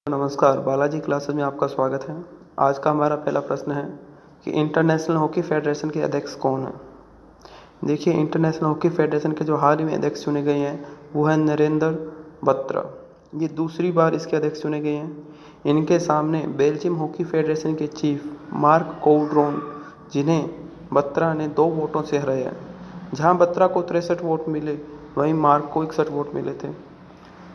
नमस्कार, बालाजी क्लासेस में आपका स्वागत है। आज का हमारा पहला प्रश्न है कि इंटरनेशनल हॉकी फेडरेशन के अध्यक्ष कौन हैं। देखिए, इंटरनेशनल हॉकी फेडरेशन के जो हाल ही में अध्यक्ष चुने गए हैं वो है नरेंद्र बत्रा। ये दूसरी बार इसके अध्यक्ष चुने गए हैं। इनके सामने बेल्जियम हॉकी फेडरेशन के चीफ मार्क कोड्रोन, जिन्हें बत्रा ने 2 वोटों से हराया। जहां बत्रा को 63 वोट मिले, वहीं मार्क को 61 वोट मिले थे।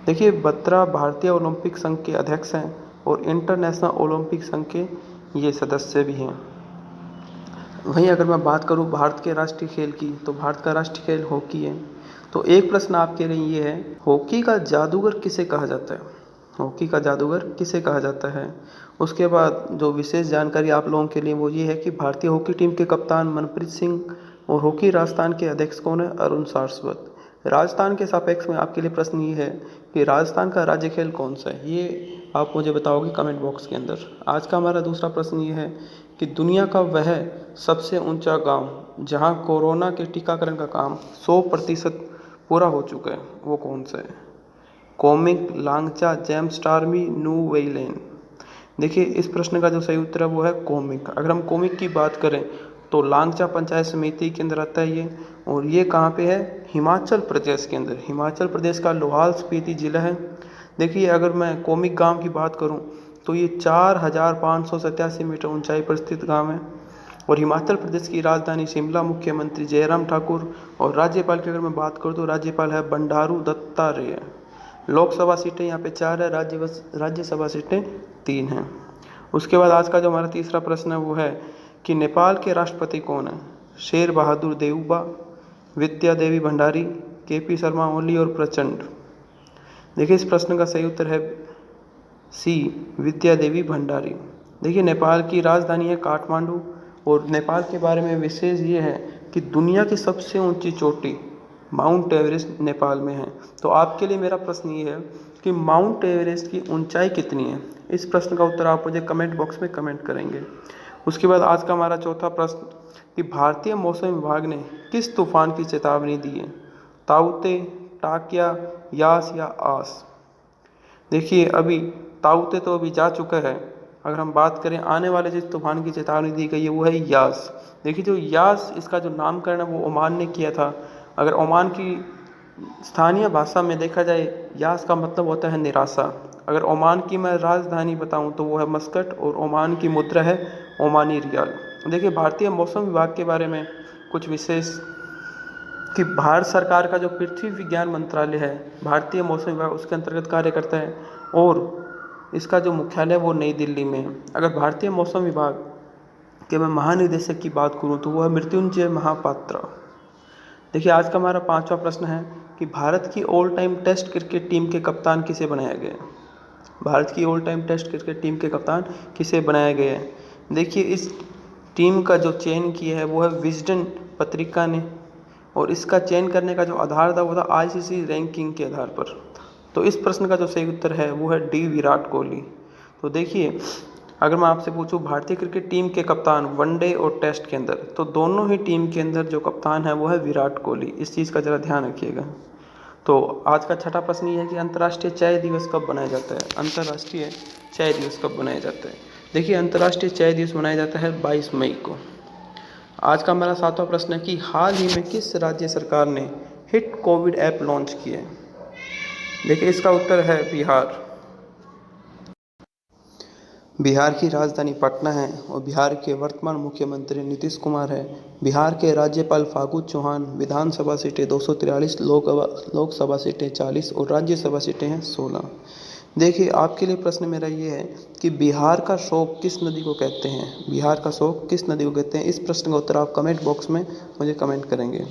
देखिए, बत्रा भारतीय ओलंपिक संघ के अध्यक्ष हैं और इंटरनेशनल ओलंपिक संघ के ये सदस्य भी हैं। वहीं अगर मैं बात करूं भारत के राष्ट्रीय खेल की, तो भारत का राष्ट्रीय खेल हॉकी है। तो एक प्रश्न आपके लिए ये है, हॉकी का जादूगर किसे कहा जाता है? हॉकी का जादूगर किसे कहा जाता है? उसके बाद जो विशेष जानकारी आप लोगों के लिए वो ये है कि भारतीय हॉकी टीम के कप्तान मनप्रीत सिंह और हॉकी राजस्थान के अध्यक्ष कौन है? अरुण सारस्वत। राजस्थान के सापेक्ष में आपके लिए प्रश्न ये है कि राजस्थान का राज्य खेल कौन सा है? ये आप मुझे बताओगे कमेंट बॉक्स के अंदर। आज का हमारा दूसरा प्रश्न ये है कि दुनिया का वह सबसे ऊंचा गांव जहां कोरोना के टीकाकरण का काम 100% पूरा हो चुका है, वो कौन सा है? कोमिक, लांगचा, जेम्स टार्मी, न्यू वेइलेन। देखिए, इस प्रश्न का जो सही उत्तर है वो है कोमिक। अगर हम कोमिक की बात करें तो लांगचा पंचायत समिति के अंदर आता है ये, और ये कहाँ पे है? हिमाचल प्रदेश के अंदर। हिमाचल प्रदेश का लाहौल स्पीति जिला है। देखिए, अगर मैं कोमिक गांव की बात करूं तो ये 4587 मीटर ऊंचाई पर स्थित गांव है और हिमाचल प्रदेश की राजधानी शिमला। मुख्यमंत्री जयराम ठाकुर और राज्यपाल की अगर मैं बात करूं तो राज्यपाल है बंडारू दत्तात्रेय। लोकसभा सीटें यहाँ पे 4 है, राज्यसभा सीटें 3 हैं। उसके बाद आज का जो हमारा तीसरा प्रश्न है वो है कि नेपाल के राष्ट्रपति कौन है? शेर बहादुर देउबा, विद्या देवी भंडारी, केपी शर्मा ओली और प्रचंड। देखिए, इस प्रश्न का सही उत्तर है सी, विद्या देवी भंडारी। देखिए, नेपाल की राजधानी है काठमांडू और नेपाल के बारे में विशेष ये है कि दुनिया की सबसे ऊंची चोटी माउंट एवरेस्ट नेपाल में है। तो आपके लिए मेरा प्रश्न ये है कि माउंट एवरेस्ट की ऊंचाई कितनी है? इस प्रश्न का उत्तर आप मुझे कमेंट बॉक्स में कमेंट करेंगे। उसके बाद आज का हमारा चौथा प्रश्न कि भारतीय मौसम विभाग ने किस तूफान की चेतावनी दी है? ताउते, टाकिया, यास या आस। देखिए, अभी ताउते तो अभी जा चुका है। अगर हम बात करें आने वाले जिस तूफान की चेतावनी दी गई है वो है यास। देखिए, जो यास, इसका जो नामकरण है वो ओमान ने किया था। अगर ओमान की स्थानीय भाषा में देखा जाए, यास का मतलब होता है निराशा। अगर ओमान की मैं राजधानी बताऊं तो वो है मस्कट और ओमान की मुद्रा है ओमानी रियाल। देखिए, भारतीय मौसम विभाग के बारे में कुछ विशेष कि भारत सरकार का जो पृथ्वी विज्ञान मंत्रालय है, भारतीय मौसम विभाग उसके अंतर्गत कार्य करता है और इसका जो मुख्यालय है वो नई दिल्ली में है। अगर भारतीय मौसम विभाग के मैं महानिदेशक की बात करूं तो वो है मृत्युंजय महापात्रा। देखिए, आज का हमारा पांचवा प्रश्न है कि भारत की all time test cricket team के कप्तान किसे बनाया गया है? भारत की all time test cricket team के कप्तान किसे बनाया गया है? देखिए, इस टीम का जो चयन किया है वो है विजडन पत्रिका ने, और इसका चयन करने का जो आधार था वो था आईसीसी रैंकिंग के आधार पर। तो इस प्रश्न का जो सही उत्तर है वो है डी, विराट कोहली। तो देखिए, अगर मैं आपसे पूछूं भारतीय क्रिकेट टीम के कप्तान वनडे और टेस्ट के अंदर, तो दोनों ही टीम के अंदर जो कप्तान है वो है विराट कोहली। इस चीज़ का ज़रा ध्यान रखिएगा। तो आज का छठा प्रश्न ये है कि अंतर्राष्ट्रीय चाय दिवस कब मनाया जाता है? अंतर्राष्ट्रीय चाय दिवस कब मनाया जाता है? देखिए, अंतर्राष्ट्रीय चाय दिवस मनाया जाता है 22 मई को। आज का हमारा सातवां प्रश्न है कि हाल ही में किस राज्य सरकार ने हिट कोविड ऐप लॉन्च किए हैं? देखिए, इसका उत्तर है बिहार। बिहार की राजधानी पटना है और बिहार के वर्तमान मुख्यमंत्री नीतीश कुमार है। बिहार के राज्यपाल फागू चौहान। विधानसभा सीटें 243, लोकसभा सीटें 40 और राज्यसभा सीटें हैं 16। देखिए, आपके लिए प्रश्न मेरा ये है कि बिहार का शोक किस नदी को कहते हैं? बिहार का शोक किस नदी को कहते हैं? इस प्रश्न का उत्तर आप कमेंट बॉक्स में मुझे कमेंट करेंगे।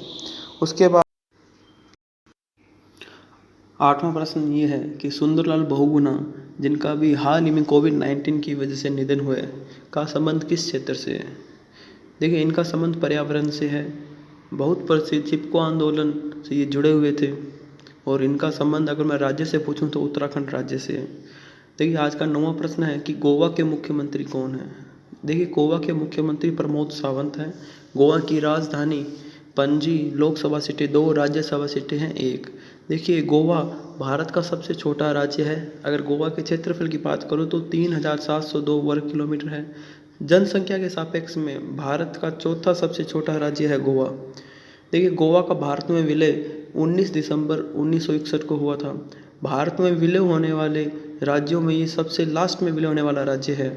उसके बाद आठवां प्रश्न ये है कि सुंदरलाल बहुगुणा, जिनका भी हाल ही में कोविड-19 की वजह से निधन हुआ है, का संबंध किस क्षेत्र से है? देखिए, इनका संबंध पर्यावरण से है। बहुत प्रसिद्ध चिपको आंदोलन से ये जुड़े हुए थे और इनका संबंध अगर मैं राज्य से पूछूं तो उत्तराखंड राज्य से है। देखिए, आज का 9वां प्रश्न है कि गोवा के मुख्यमंत्री कौन है? देखिए, गोवा के मुख्यमंत्री प्रमोद सावंत हैं। गोवा की राजधानी पणजी। लोकसभा सीटें 2, राज्यसभा सीटें हैं 1। देखिए, गोवा भारत का सबसे छोटा राज्य है। अगर गोवा के क्षेत्रफल की बात करूँ तो 3702 वर्ग किलोमीटर है। जनसंख्या के सापेक्ष में भारत का चौथा सबसे छोटा राज्य है गोवा। देखिए, गोवा का भारत में विलय 19 दिसंबर 1961 को हुआ था। भारत में विलय होने वाले राज्यों में ये सबसे लास्ट में विलय होने वाला राज्य है।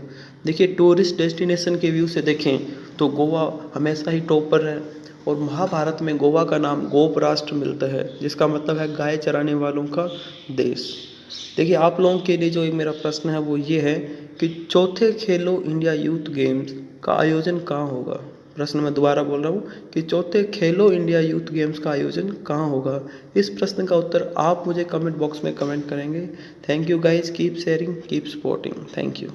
देखिए, टूरिस्ट डेस्टिनेशन के व्यू से देखें तो गोवा हमेशा ही टॉप पर है और महाभारत में गोवा का नाम गोप राष्ट्र मिलता है, जिसका मतलब है गाय चराने वालों का देश। देखिए, आप लोगों के लिए जो एक मेरा प्रश्न है वो ये है कि चौथे खेलो इंडिया यूथ गेम्स का आयोजन कहाँ होगा। प्रश्न मैं दोबारा बोल रहा हूँ कि चौथे खेलो इंडिया यूथ गेम्स का आयोजन कहाँ होगा। इस प्रश्न का उत्तर आप मुझे कमेंट बॉक्स में कमेंट करेंगे। Thank you guys, keep sharing, keep supporting. Thank you.